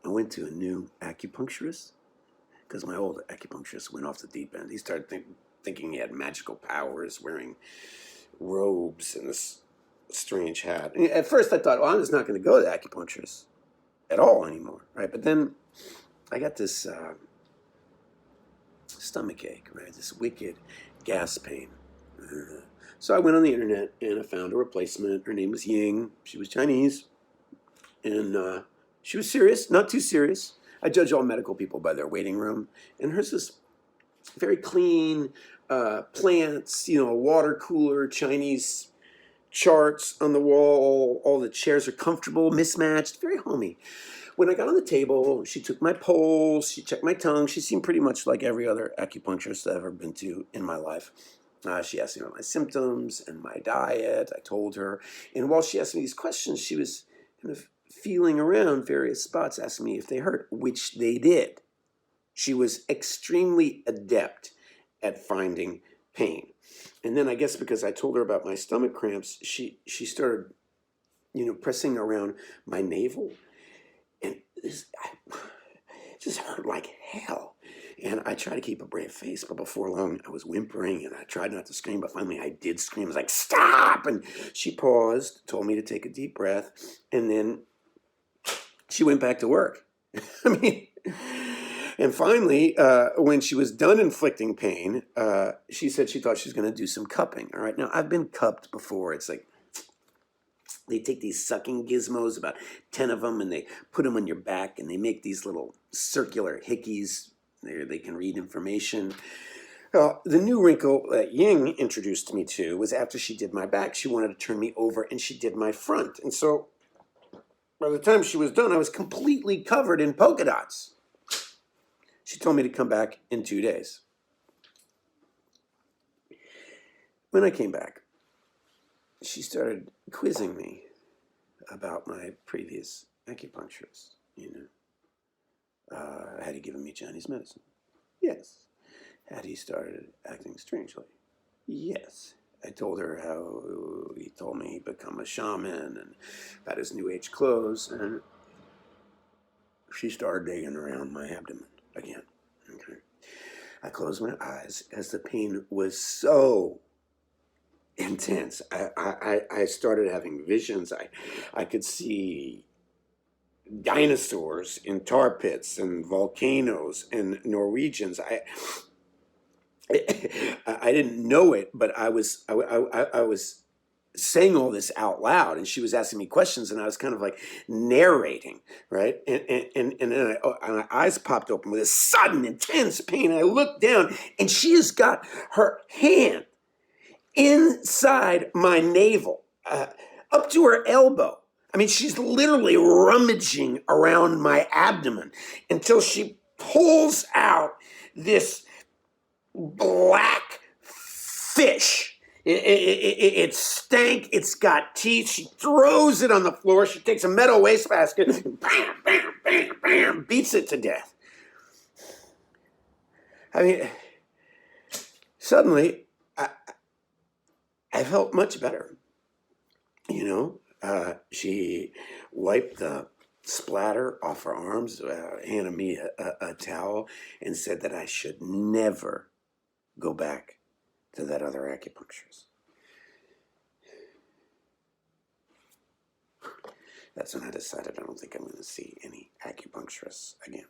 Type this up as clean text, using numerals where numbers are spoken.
I went to a new acupuncturist because my old acupuncturist went off the deep end. He started thinking he had magical powers, wearing robes and this strange hat. And at first I thought, well, I'm just not going to go to the acupuncturist at all anymore, right? But then I got this stomach ache, right? This wicked gas pain. So I went on the internet and I found a replacement. Her name was Ying. She was Chinese. And she was serious, not too serious. I judge all medical people by their waiting room. And hers is very clean, plants, a water cooler, Chinese charts on the wall. All the chairs are comfortable, mismatched, very homey. When I got on the table, she took my pulse, she checked my tongue. She seemed pretty much like every other acupuncturist I've ever been to in my life. She asked me about my symptoms and my diet. I told her. And while she asked me these questions, she was kind of feeling around various spots, asking me if they hurt, which they did. She was extremely adept at finding pain. And then I guess because I told her about my stomach cramps, she started, pressing around my navel. And it just hurt like hell. And I tried to keep a brave face, but before long I was whimpering and I tried not to scream, but finally I did scream. I was like, stop! And she paused, told me to take a deep breath, and then she went back to work. And finally, when she was done inflicting pain, she said she thought she was going to do some cupping. All right, now I've been cupped before. It's like they take these sucking gizmos, about 10 of them, and they put them on your back, and they make these little circular hickeys. They can read information. The new wrinkle that Ying introduced me to was after she did my back, she wanted to turn me over, and she did my front. And so by the time she was done, I was completely covered in polka dots. She told me to come back in 2 days. When I came back, she started quizzing me about my previous acupuncturist, had he given me Chinese medicine? Yes. Had he started acting strangely? Yes. I told her how he told me he'd become a shaman and about his new age clothes, and she started digging around my abdomen again. Okay. I closed my eyes as the pain was so intense. I started having visions. I could see dinosaurs in tar pits and volcanoes and Norwegians. I didn't know it, but I was saying all this out loud, and she was asking me questions, and I was kind of like narrating, right? And then my eyes popped open with a sudden intense pain. I looked down, and she has got her hand inside my navel, up to her elbow. I mean, she's literally rummaging around my abdomen until she pulls out this black fish. It stank. It's got teeth. She throws it on the floor. She takes a metal wastebasket and bam, bam, bam, bam, beats it to death. I mean, suddenly, I felt much better. She wiped the splatter off her arms, handed me a towel, and said that I should never go back to that other acupuncturist. That's when I decided I don't think I'm going to see any acupuncturists again.